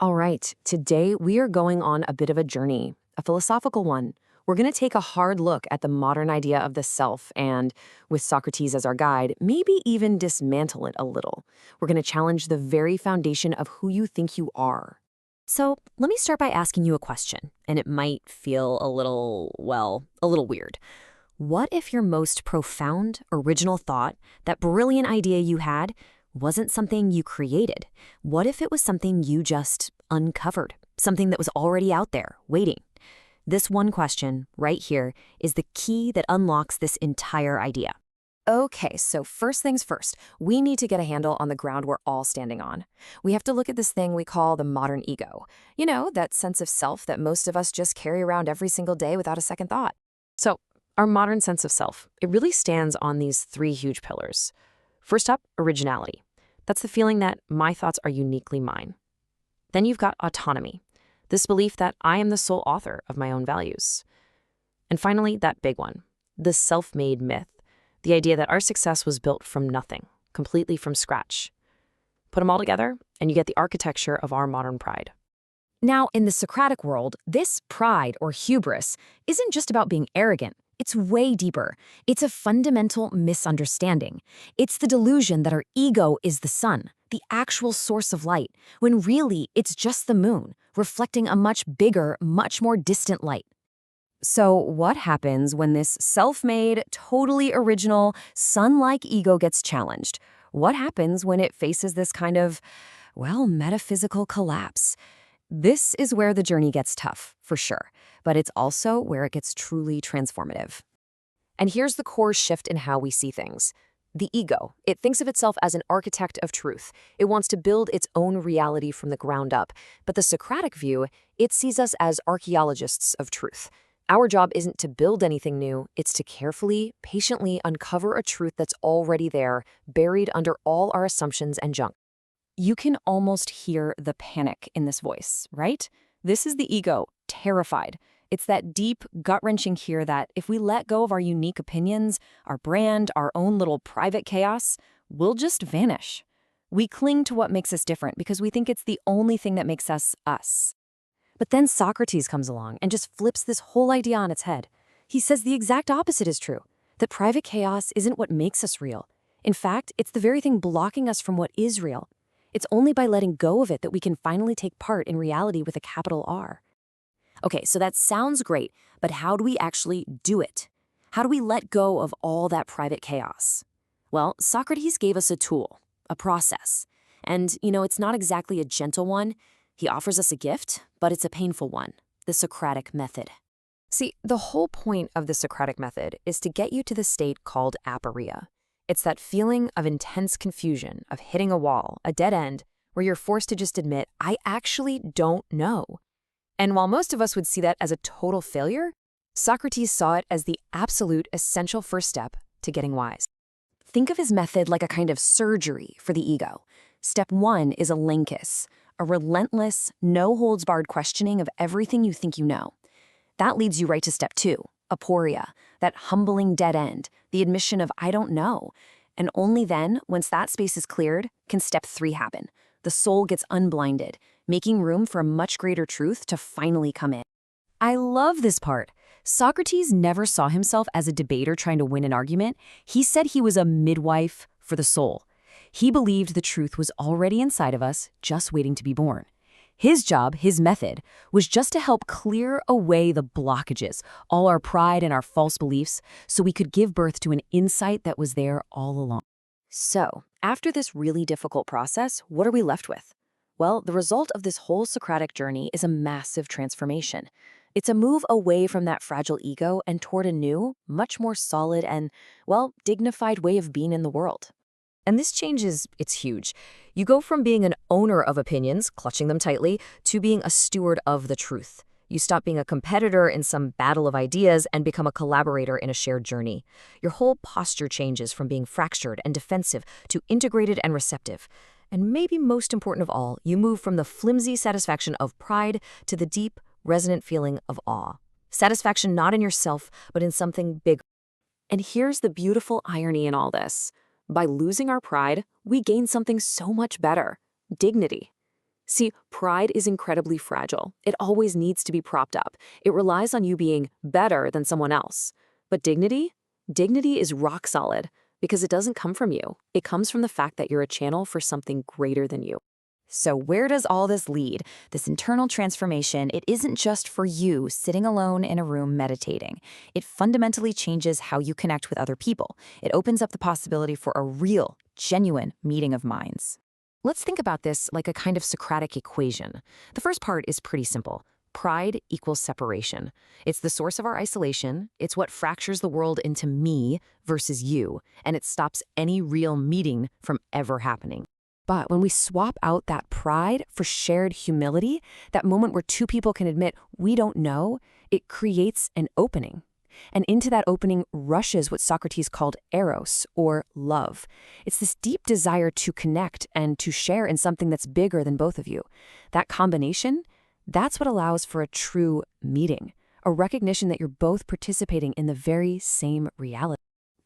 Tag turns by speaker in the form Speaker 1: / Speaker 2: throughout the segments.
Speaker 1: All right, today we are going on a bit of a journey, a philosophical one. We're going to take a hard look at the modern idea of the self and, with Socrates as our guide, maybe even dismantle it a little. We're going to challenge the very foundation of who you think you are.
Speaker 2: So let me start by asking you a question, and it might feel a little weird. What if your most profound, original thought, that brilliant idea you had, wasn't something you created? What if it was something you just uncovered, something that was already out there, waiting? This one question, right here, is the key that unlocks this entire idea.
Speaker 1: Okay, so first things first, we need to get a handle on the ground we're all standing on. We have to look at this thing we call the modern ego. You know, that sense of self that most of us just carry around every single day without a second thought. So, our modern sense of self, it really stands on these three huge pillars. First up, originality. That's the feeling that my thoughts are uniquely mine. Then you've got autonomy, this belief that I am the sole author of my own values. And finally, that big one, the self-made myth. The idea that our success was built from nothing, completely from scratch. Put them all together, and you get the architecture of our modern pride. Now, in the Socratic world, this pride or hubris isn't just about being arrogant. It's way deeper. It's a fundamental misunderstanding. It's the delusion that our ego is the sun, the actual source of light, when really it's just the moon, reflecting a much bigger, much more distant light. So what happens when this self-made, totally original, sun-like ego gets challenged? What happens when it faces this kind of, metaphysical collapse? This is where the journey gets tough, for sure, but it's also where it gets truly transformative. And here's the core shift in how we see things. The ego, it thinks of itself as an architect of truth. It wants to build its own reality from the ground up. But the Socratic view, it sees us as archaeologists of truth. Our job isn't to build anything new, it's to carefully, patiently uncover a truth that's already there, buried under all our assumptions and junk. You can almost hear the panic in this voice, right? This is the ego, terrified. It's that deep, gut-wrenching fear that if we let go of our unique opinions, our brand, our own little private chaos, we'll just vanish. We cling to what makes us different because we think it's the only thing that makes us us. But then Socrates comes along and just flips this whole idea on its head. He says the exact opposite is true, that private chaos isn't what makes us real. In fact, it's the very thing blocking us from what is real. It's only by letting go of it that we can finally take part in reality with a capital R. Okay, so that sounds great, but how do we actually do it? How do we let go of all that private chaos? Well, Socrates gave us a tool, a process. And, it's not exactly a gentle one. He offers us a gift, but it's a painful one, the Socratic method. See, the whole point of the Socratic method is to get you to the state called aporia. It's that feeling of intense confusion, of hitting a wall, a dead end, where you're forced to just admit, I actually don't know. And while most of us would see that as a total failure, Socrates saw it as the absolute essential first step to getting wise. Think of his method like a kind of surgery for the ego. Step 1 is a linkis, a relentless, no-holds-barred questioning of everything you think you know. That leads you right to step 2, aporia, that humbling dead end, the admission of I don't know. And only then, once that space is cleared, can step 3 happen. The soul gets unblinded, making room for a much greater truth to finally come in. I love this part. Socrates never saw himself as a debater trying to win an argument. He said he was a midwife for the soul. He believed the truth was already inside of us, just waiting to be born. His job, his method, was just to help clear away the blockages, all our pride and our false beliefs, so we could give birth to an insight that was there all along. So, after this really difficult process, what are we left with? Well, the result of this whole Socratic journey is a massive transformation. It's a move away from that fragile ego and toward a new, much more solid and, dignified way of being in the world. And this change it's huge. You go from being an owner of opinions, clutching them tightly, to being a steward of the truth. You stop being a competitor in some battle of ideas and become a collaborator in a shared journey. Your whole posture changes from being fractured and defensive to integrated and receptive. And maybe most important of all, you move from the flimsy satisfaction of pride to the deep, resonant feeling of awe. Satisfaction not in yourself, but in something bigger. And here's the beautiful irony in all this. By losing our pride, we gain something so much better: dignity. See, pride is incredibly fragile. It always needs to be propped up. It relies on you being better than someone else. But dignity? Dignity is rock solid because it doesn't come from you. It comes from the fact that you're a channel for something greater than you.
Speaker 3: So where does all this lead? This internal transformation, it isn't just for you sitting alone in a room meditating. It fundamentally changes how you connect with other people. It opens up the possibility for a real, genuine meeting of minds.
Speaker 2: Let's think about this like a kind of Socratic equation. The first part is pretty simple. Pride equals separation. It's the source of our isolation. It's what fractures the world into me versus you, and it stops any real meeting from ever happening. But when we swap out that pride for shared humility, that moment where two people can admit we don't know, it creates an opening. And into that opening rushes what Socrates called eros, or love. It's this deep desire to connect and to share in something that's bigger than both of you. That combination, that's what allows for a true meeting, a recognition that you're both participating in the very same reality.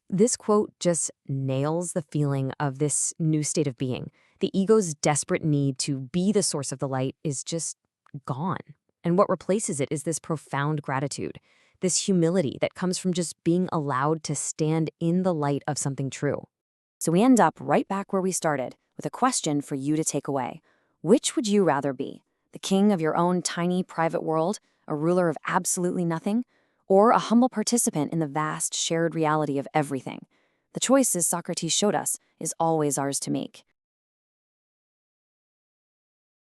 Speaker 2: This quote just nails the feeling of this new state of being. The ego's desperate need to be the source of the light is just gone. And what replaces it is this profound gratitude, this humility that comes from just being allowed to stand in the light of something true. So we end up right back where we started, with a question for you to take away. Which would you rather be? The king of your own tiny private world, a ruler of absolutely nothing, or a humble participant in the vast shared reality of everything? The choice, as Socrates showed us, is always ours to make.